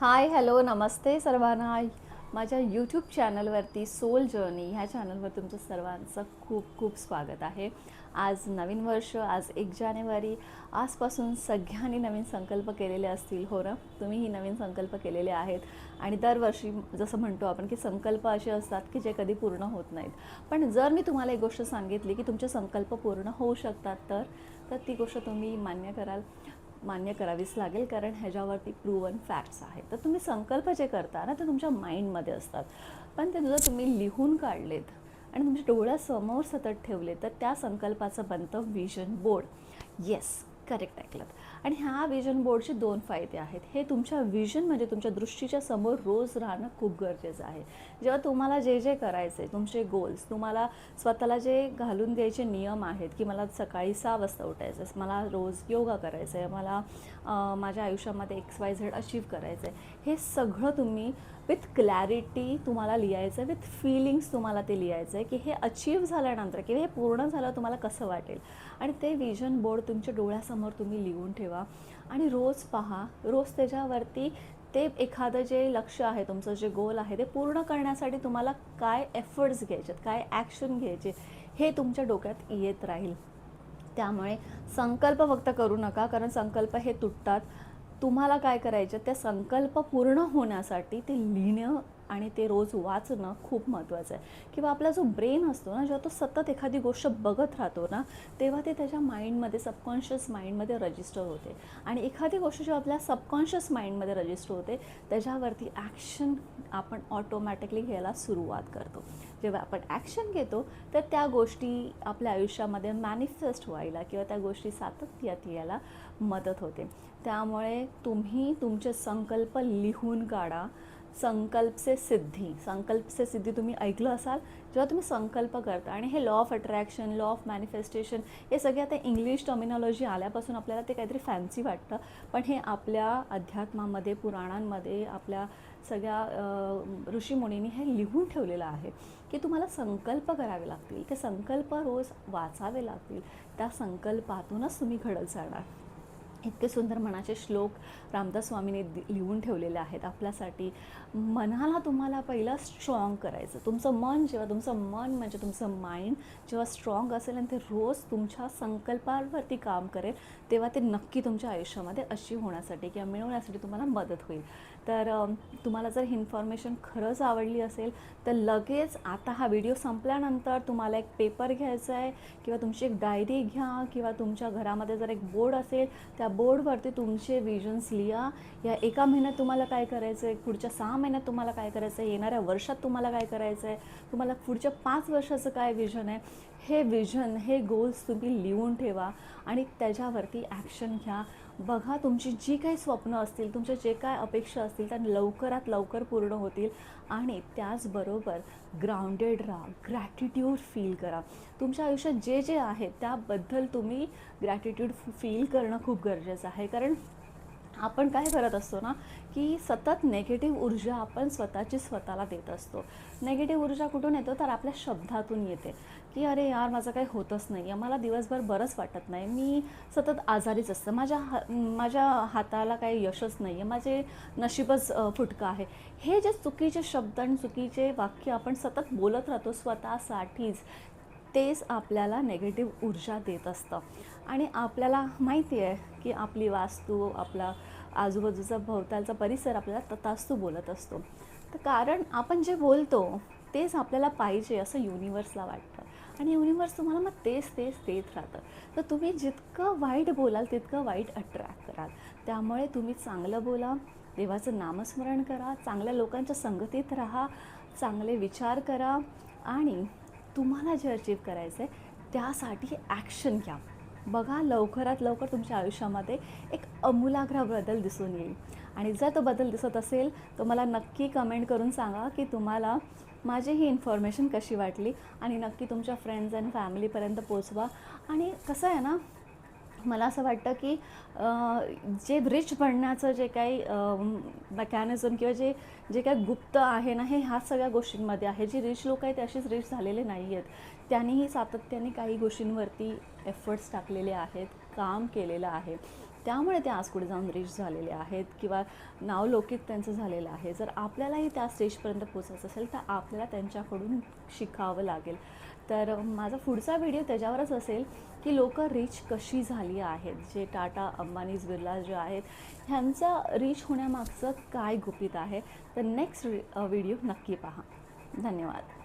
Hi hello नमस्ते सर्वांना. माझ्या YouTube चॅनलवरती सोल जर्नी ह्या चॅनलवर तुमचं सर्वांचं खूप खूप स्वागत आहे. आज नवीन वर्ष, आज 1 जानेवारी. आजपासून सगळ्यांनी नवीन संकल्प केलेले असतील, हो ना? तुम्हीही नवीन संकल्प केलेले आहेत. आणि दरवर्षी जसं म्हणतो आपण की संकल्प असे असतात की जे कधी पूर्ण होत नाहीत. पण जर मी तुम्हाला एक गोष्ट सांगितली की तुमचे संकल्प पूर्ण होऊ शकतात, तर ती गोष्ट तुम्ही मान्य करावीच लागेल, कारण ह्याच्यावरती प्रूवन फॅक्ट्स आहेत. तर तुम्ही संकल्प जे करता ना, ते तुमच्या माइंडमध्ये असतात, पण ते जर तुम्ही लिहून काढलेत आणि तुमच्या डोळ्यासमोर सतत ठेवले, तर त्या संकल्पाचं बनतं विजन बोर्ड. येस, करेक्ट ऐकलं. आणि ह्या विजन बोर्डचे 2 फायदे आहेत. हे तुमच्या विजन म्हणजे तुमच्या दृष्टीच्या समोर रोज राहणं खूप गरजेचं आहे. जेव्हा तुम्हाला जे जे करायचं आहे, तुमचे गोल्स, तुम्हाला स्वतःला जे घालून द्यायचे नियम आहेत की मला सकाळी 6 वाजता उठायचं आहे, मला रोज योगा करायचं आहे, मला माझ्या आयुष्यामध्ये XYZ अचीव करायचं आहे, हे सगळं तुम्ही विथ क्लॅरिटी तुम्हाला लिहायचं आहे, विथ फिलिंग्स तुम्हाला ते लिहायचं आहे की हे अचीव झाल्यानंतर किंवा हे पूर्ण झालं तुम्हाला कसं वाटेल. आणि ते विजन बोर्ड तुमच्या डोळ्यासमोर तुम्ही लिहून ठेवा आणि रोज पहा. रोज त्याच्यावरती ते एखादं जे लक्ष्य आहे, तुमचं जे गोल आहे, ते पूर्ण करण्यासाठी तुम्हाला काय एफर्ट्स घ्यायचे, काय ॲक्शन घ्यायचे, हे तुमच्या डोक्यात येत राहील. त्यामुळे संकल्प फक्त करू नका, कारण संकल्प हे तुटतात. तुम्हाला काय करायचं, त्या संकल्प पूर्ण होण्यासाठी ते लिहिणं आणि ते रोज वाचणं खूप महत्त्वाचं आहे. किंवा आपला जो ब्रेन असतो ना, जेव्हा तो सतत एखादी गोष्ट बघत राहतो ना, तेव्हा ते त्याच्या माइंडमध्ये, सबकॉन्शियस माइंडमध्ये रजिस्टर होते. आणि एखादी गोष्ट जेव्हा आपल्या सबकॉन्शियस माइंडमध्ये रजिस्टर होते, त्याच्यावरती ॲक्शन आपण ऑटोमॅटिकली घ्यायला सुरुवात करतो. जेव्हा आपण ॲक्शन घेतो, तर त्या गोष्टी आपल्या आयुष्यामध्ये मॅनिफेस्ट व्हायला किंवा त्या गोष्टी सातत्यात यायला मदत होते. त्यामुळे तुम्ही तुमचे संकल्प लिहून काढा. संकल्प से सिद्धी तुम्ही ऐकलं असाल. जेव्हा तुम्ही संकल्प करता, आणि हे law of attraction, law of manifestation, हे सगळे आता इंग्लिश टर्मिनॉलॉजी आल्यापासून आपल्याला ते काहीतरी फॅन्सी वाटतं, पण हे आपल्या अध्यात्मामध्ये, पुराणांमध्ये, आपल्या सगळ्या ऋषीमुनींनी हे लिहून ठेवलेलं आहे की तुम्हाला संकल्प करावे लागतील, ते संकल्प रोज वाचावे लागतील. त्या संकल्पातूनच तुम्ही घडत जाणार. इतके सुंदर मनाचे श्लोक रामदास स्वामींनी लिहून ठेवलेले आहेत आपल्यासाठी. मनाला तुम्हाला पहिलं स्ट्रॉंग करायचं. तुमचं मन म्हणजे तुमचं माइंड जेव्हा स्ट्रॉंग असेल आणि ते रोज तुमच्या संकल्पावरती काम करेल, तेव्हा ते नक्की तुमच्या आयुष्यामध्ये अचीव होण्यासाठी किंवा मिळवण्यासाठी तुम्हाला मदत होईल. तर तुम्हाला जर ही इन्फॉर्मेशन खरंच आवडली असेल, तर लगेच आता हा व्हिडिओ संपल्यानंतर तुम्हाला एक पेपर घ्यायचा आहे किंवा तुमची एक डायरी घ्या, किंवा तुमच्या घरामध्ये जर एक बोर्ड असेल, त्या बोर्डवरती तुमचे विजन्स लिहा. या 1 महिन्यात तुम्हाला काय करायचं आहे, पुढच्या 6 महिन्यात तुम्हाला काय करायचं आहे, येणाऱ्या वर्षात तुम्हाला काय करायचं आहे, तुम्हाला पुढच्या 5 वर्षाचं काय विजन आहे, हे विजन, हे गोल्स तुम्ही लिहून ठेवा आणि त्याच्यावरती ॲक्शन घ्या. बघा, तुमची जी काही स्वप्न असतील, तुमच्या जे काय अपेक्षा असतील, त्या लवकरात लवकर पूर्ण होतील. आणि त्याचबरोबर ग्राउंडेड राहा, ग्रॅटिट्यूड फील करा. तुमच्या आयुष्यात जे जे आहे त्याबद्दल तुम्ही ग्रॅटिट्यूड फील करणं खूप गरजेचं आहे. कारण आपण काय करत असतो ना, की सतत नेगेटिव्ह ऊर्जा आपण स्वतःला देत असतो. नेगेटिव्ह ऊर्जा कुठून येतो, तर आपल्या शब्दातून येते की अरे यार, माझं काही होतच नाही आहे, मला दिवसभर बरंच वाटत नाही, मी सतत आजारीच असतं, माझ्या हाताला काही यशच नाही आहे, माझे नशीबच फुटकं आहे. हे जे चुकीचे शब्द आणि चुकीचे वाक्य आपण सतत बोलत राहतो स्वतःसाठीच, तेच आपल्याला नेगेटिव्ह ऊर्जा देत असतं. आणि आपल्याला माहिती आहे की आपली वास्तू, आपला आजूबाजूचा भोवतालचा परिसर आपल्याला तथास्तू बोलत असतो. तर कारण आपण जे बोलतो तेच आपल्याला पाहिजे असं युनिवर्सला वाटतं, आणि युनिवर्स तुम्हाला मग तेच देत राहतं. तर तुम्ही जितकं वाईट बोलाल तितकं वाईट अट्रॅक्ट कराल. त्यामुळे तुम्ही चांगलं बोला, देवाचं नामस्मरण करा, चांगल्या लोकांच्या संगतीत राहा, चांगले विचार करा, आणि तुम्हाला जे अचीव करायचं आहे त्यासाठी ॲक्शन घ्या. बघा, लवकरात लवकर तुमच्या आयुष्यामध्ये एक आमूलाग्र बदल दिसून येईल. आणि जर तो बदल दिसत असेल तर मला नक्की कमेंट करून सांगा की तुम्हाला माझी ही इन्फॉर्मेशन कशी वाटली, आणि नक्की तुमच्या फ्रेंड्स अँड फॅमिलीपर्यंत पोचवा. आणि कसं आहे ना, मला असं वाटतं की जे रिच बनण्याचं जे काही मेकॅनिझम किंवा जे जे काही गुप्त आहे ना, हे ह्या सगळ्या गोष्टींमध्ये आहे. जी रिच लोक आहेत ते अशीच रिच झालेले नाही आहेत. त्यांनीही सातत्याने काही गोष्टींवरती एफर्ट्स टाकलेले आहेत, काम केलेलं आहे. त्यामुळे ते आज पुढे जाऊन रिच झालेले आहेत किंवा नावलौकिक त्यांचं झालेलं आहे. जर आपल्यालाही त्या स्टेजपर्यंत पोचायचं असेल तर आपल्याला त्यांच्याकडून शिकावं लागेल. तर माझा पुढचा व्हिडिओ त्याच्यावरच असेल की लोकं रिच कशी झाली आहेत, जे टाटा, अंबानीज, बिर्ला जे आहेत ह्यांचा रिच होण्यामागचं काय गुपित आहे. तर नेक्स्ट व्हिडिओ नक्की पहा. धन्यवाद.